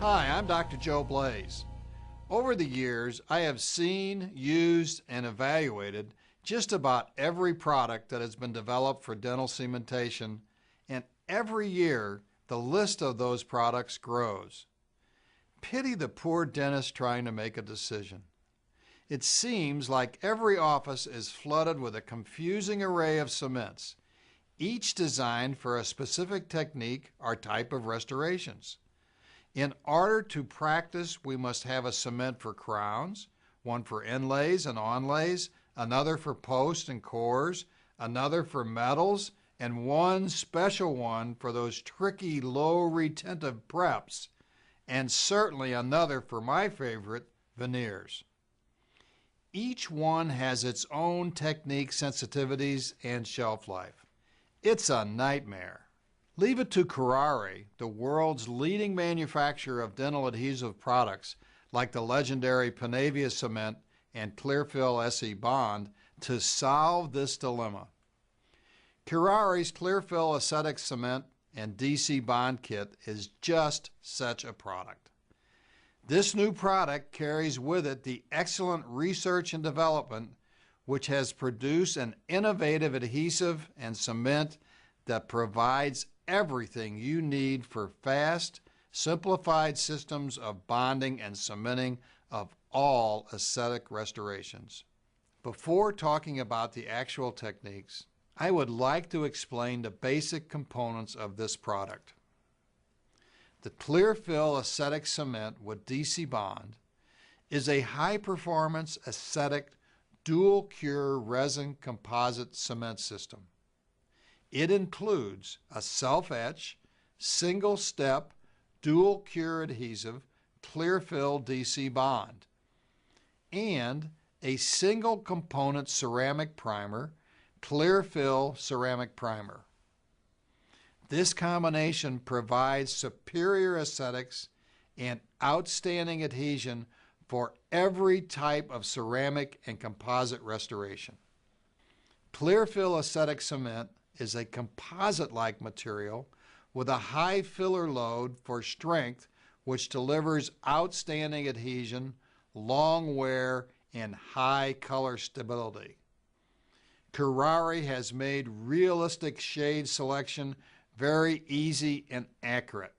Hi, I'm Dr. Joe Blaze. Over the years, I have seen, used, and evaluated just about every product that has been developed for dental cementation, and every year the list of those products grows. Pity the poor dentist trying to make a decision. It seems like every office is flooded with a confusing array of cements, each designed for a specific technique or type of restorations. In order to practice, we must have a cement for crowns, one for inlays and onlays, another for posts and cores, another for metals, and one special one for those tricky low retentive preps, and certainly another for my favorite, veneers. Each one has its own technique, sensitivities, and shelf life. It's a nightmare. Leave it to Kuraray, the world's leading manufacturer of dental adhesive products like the legendary Panavia cement and Clearfil SE Bond, to solve this dilemma. Kuraray's Clearfil acetic cement and DC Bond kit is just such a product. This new product carries with it the excellent research and development which has produced an innovative adhesive and cement that provides everything you need for fast, simplified systems of bonding and cementing of all aesthetic restorations. Before talking about the actual techniques, I would like to explain the basic components of this product. The Clearfil acetic cement with DC Bond is a high-performance acetic dual-cure resin composite cement system. It includes a self-etch, single-step, dual-cure adhesive Clearfil DC Bond and a single-component ceramic primer, Clearfil ceramic primer. This combination provides superior aesthetics and outstanding adhesion for every type of ceramic and composite restoration. Clearfil acetic cement is a composite-like material with a high filler load for strength, which delivers outstanding adhesion, long wear, and high color stability. Kuraray has made realistic shade selection very easy and accurate.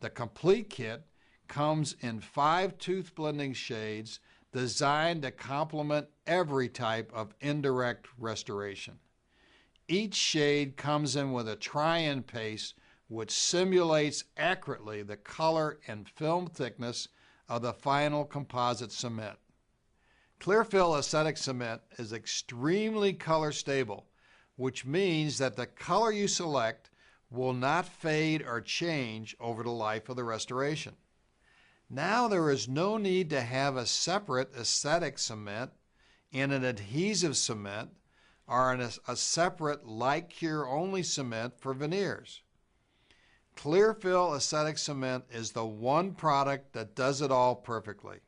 The complete kit comes in 5 tooth blending shades designed to complement every type of indirect restoration. Each shade comes in with a try-in paste which simulates accurately the color and film thickness of the final composite cement. Clearfil acetic cement is extremely color stable, which means that the color you select will not fade or change over the life of the restoration. Now there is no need to have a separate acetic cement and an adhesive cement or a separate light cure only cement for veneers. Clearfil acetic cement is the one product that does it all perfectly.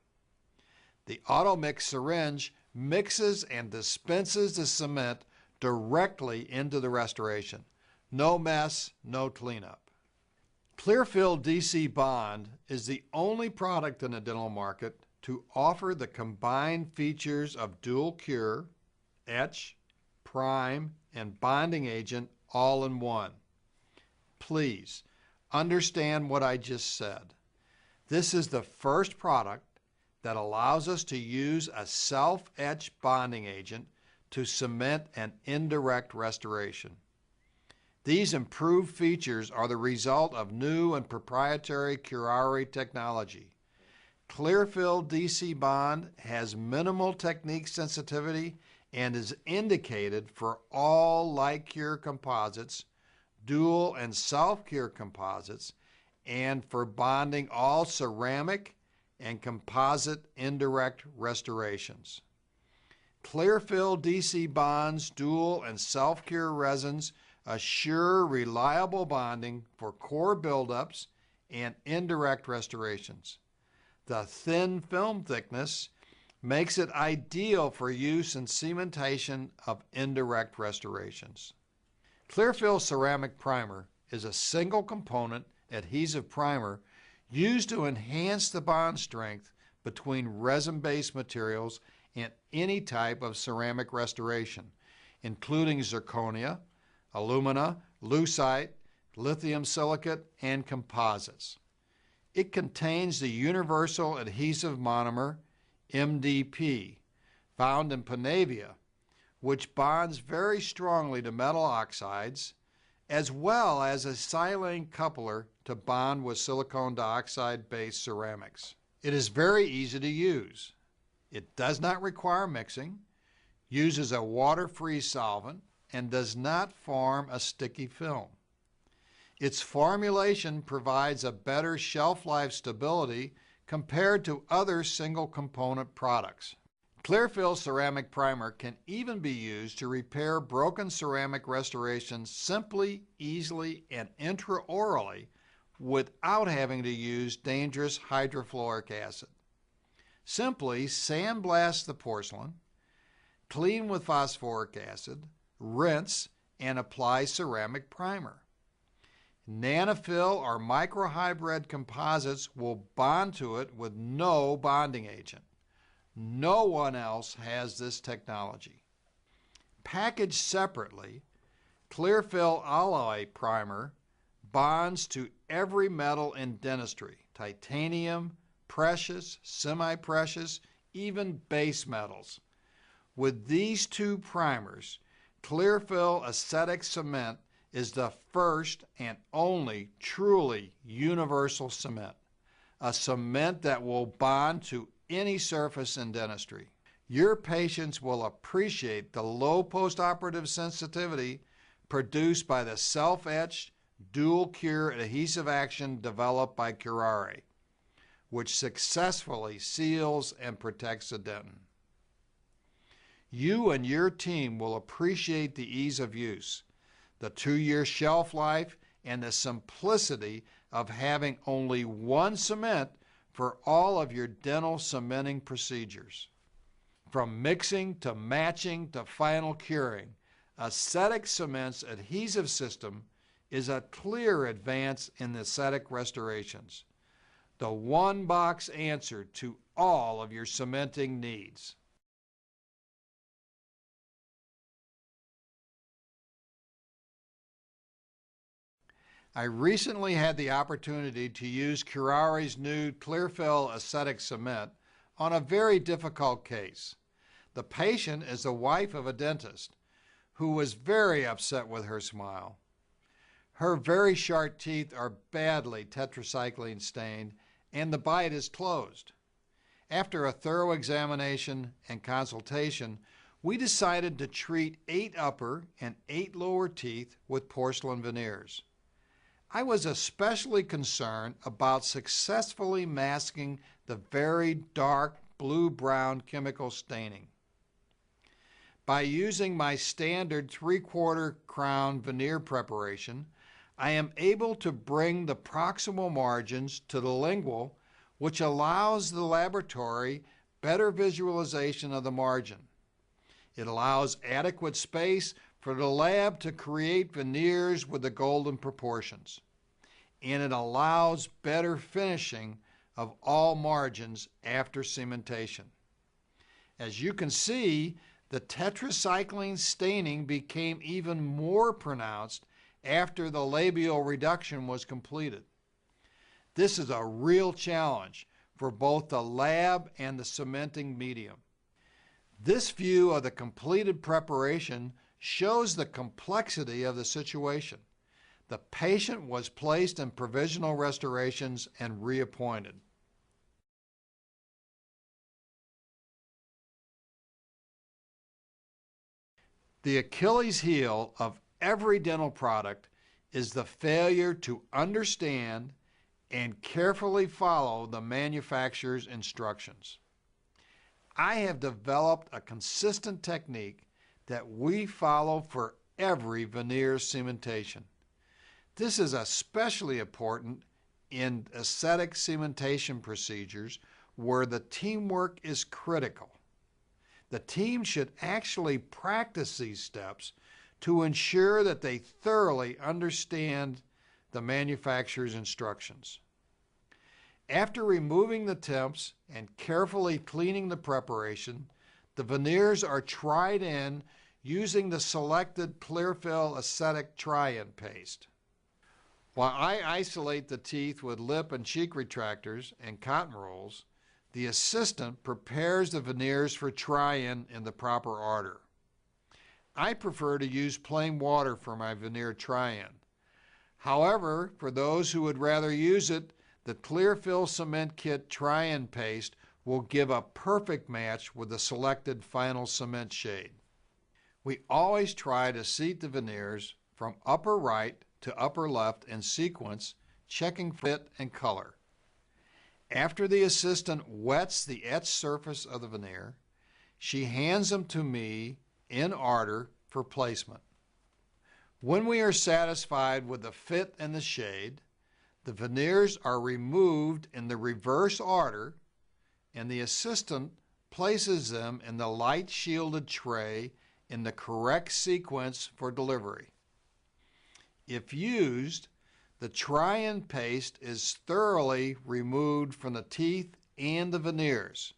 The auto-mix syringe mixes and dispenses the cement directly into the restoration. No mess, no cleanup. Clearfil DC Bond is the only product in the dental market to offer the combined features of dual cure, etch, prime, and bonding agent all in one. Please understand what I just said. This is the first product that allows us to use a self-etch bonding agent to cement an indirect restoration. These improved features are the result of new and proprietary Kuraray technology. Clearfil DC Bond has minimal technique sensitivity and is indicated for all light cure composites, dual and self-cure composites, and for bonding all ceramic and composite indirect restorations. Clearfil DC Bond's dual and self-cure resins assure reliable bonding for core buildups and indirect restorations. The thin film thickness makes it ideal for use in cementation of indirect restorations. Clearfil ceramic primer is a single component adhesive primer used to enhance the bond strength between resin-based materials and any type of ceramic restoration, including zirconia, alumina, lucite, lithium silicate, and composites. It contains the universal adhesive monomer, MDP, found in Panavia, which bonds very strongly to metal oxides, as well as a silane coupler to bond with silicon dioxide-based ceramics. It is very easy to use. It does not require mixing, uses a water-free solvent, and does not form a sticky film. Its formulation provides a better shelf life stability compared to other single-component products. Clearfil ceramic primer can even be used to repair broken ceramic restorations simply, easily, and intraorally without having to use dangerous hydrofluoric acid. Simply sandblast the porcelain, clean with phosphoric acid, rinse, and apply ceramic primer. Nanofill or microhybrid composites will bond to it with no bonding agent. No one else has this technology. Packaged separately, Clearfil alloy primer bonds to every metal in dentistry: titanium, precious, semi-precious, even base metals. With these two primers, Clearfil acetic cement is the first and only truly universal cement, a cement that will bond to any surface in dentistry. Your patients will appreciate the low postoperative sensitivity produced by the self-etched, dual-cure adhesive action developed by Kuraray, which successfully seals and protects the dentin. You and your team will appreciate the ease of use, the 2-year shelf life, and the simplicity of having only one cement for all of your dental cementing procedures. From mixing to matching to final curing, Acetic Cement's adhesive system is a clear advance in aesthetic restorations, the one-box answer to all of your cementing needs. I recently had the opportunity to use Kuraray's new Clearfil acetic cement on a very difficult case. The patient is the wife of a dentist who was very upset with her smile. Her very sharp teeth are badly tetracycline stained and the bite is closed. After a thorough examination and consultation, we decided to treat 8 upper and 8 lower teeth with porcelain veneers. I was especially concerned about successfully masking the very dark blue-brown chemical staining. By using my standard 3/4 crown veneer preparation, I am able to bring the proximal margins to the lingual, which allows the laboratory better visualization of the margin. It allows adequate space for the lab to create veneers with the golden proportions, and it allows better finishing of all margins after cementation. As you can see, the tetracycline staining became even more pronounced after the labial reduction was completed. This is a real challenge for both the lab and the cementing medium. This view of the completed preparation shows the complexity of the situation. The patient was placed in provisional restorations and reappointed. The Achilles heel of every dental product is the failure to understand and carefully follow the manufacturer's instructions. I have developed a consistent technique that we follow for every veneer cementation. This is especially important in aesthetic cementation procedures where the teamwork is critical. The team should actually practice these steps to ensure that they thoroughly understand the manufacturer's instructions. After removing the temps and carefully cleaning the preparation, the veneers are tried in using the selected Clearfil Aesthetic Try-In paste. While I isolate the teeth with lip and cheek retractors and cotton rolls, the assistant prepares the veneers for try-in in the proper order. I prefer to use plain water for my veneer try-in. However, for those who would rather use it, the Clearfil Cement Kit try-in paste will give a perfect match with the selected final cement shade. We always try to seat the veneers from upper right to upper left in sequence, checking fit and color. After the assistant wets the etched surface of the veneer, she hands them to me in order for placement. When we are satisfied with the fit and the shade, the veneers are removed in the reverse order, and the assistant places them in the light-shielded tray in the correct sequence for delivery. If used, the try-in paste is thoroughly removed from the teeth and the veneers.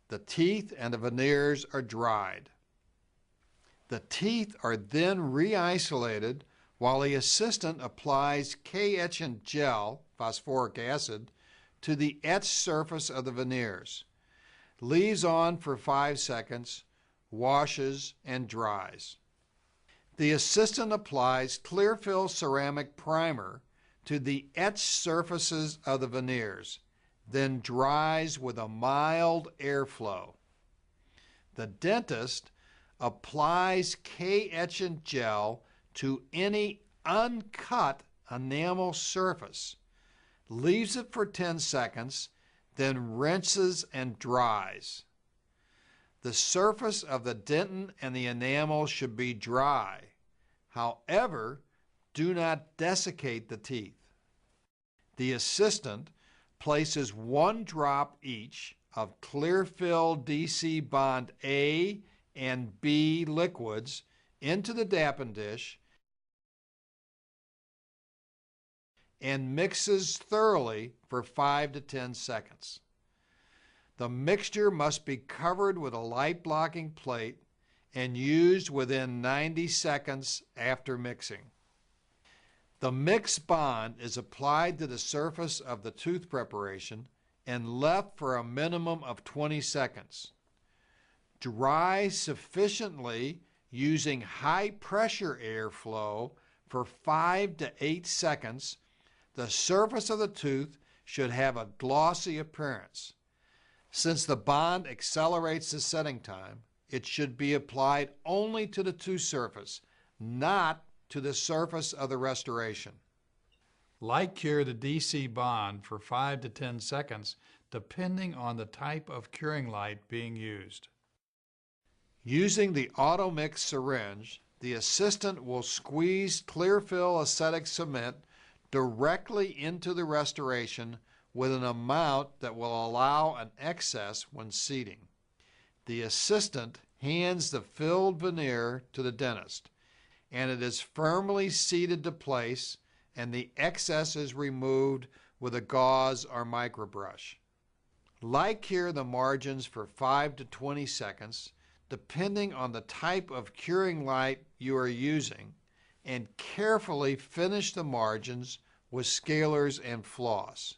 The teeth and the veneers are dried. The teeth are then re-isolated while the assistant applies K-etchant gel, phosphoric acid, to the etched surface of the veneers, leaves on for 5 seconds, washes, and dries. The assistant applies Clearfil ceramic primer to the etched surfaces of the veneers, then dries with a mild airflow. The dentist applies K-etchant gel to any uncut enamel surface, leaves it for 10 seconds, then rinses and dries. The surface of the dentin and the enamel should be dry. However, do not desiccate the teeth. The assistant places 1 drop each of Clearfil DC Bond A and B liquids into the dappen dish and mixes thoroughly for 5 to 10 seconds. The mixture must be covered with a light-blocking plate and used within 90 seconds after mixing. The mixed bond is applied to the surface of the tooth preparation and left for a minimum of 20 seconds. Dry sufficiently using high-pressure airflow for 5 to 8 seconds. The surface of the tooth should have a glossy appearance. Since the bond accelerates the setting time, it should be applied only to the tooth surface, not to the surface of the restoration. Light cure the DC bond for 5 to 10 seconds, depending on the type of curing light being used. Using the auto-mix syringe, the assistant will squeeze Clearfil acetic cement directly into the restoration with an amount that will allow an excess when seating. The assistant hands the filled veneer to the dentist, and it is firmly seated to place, and the excess is removed with a gauze or microbrush. Light cure the margins for 5 to 20 seconds, depending on the type of curing light you are using, and carefully finish the margins with scalers and floss.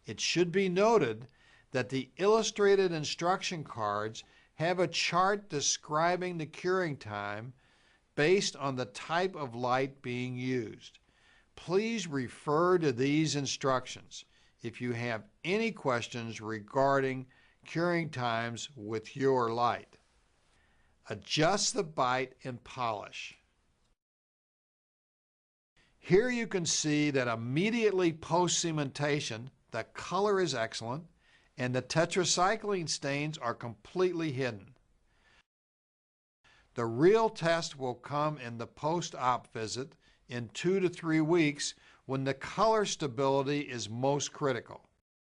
It should be noted that the illustrated instruction cards have a chart describing the curing time based on the type of light being used. Please refer to these instructions if you have any questions regarding curing times with your light. Adjust the bite and polish. Here you can see that immediately post-cementation, the color is excellent and the tetracycline stains are completely hidden. The real test will come in the post-op visit in 2 to 3 weeks when the color stability is most critical.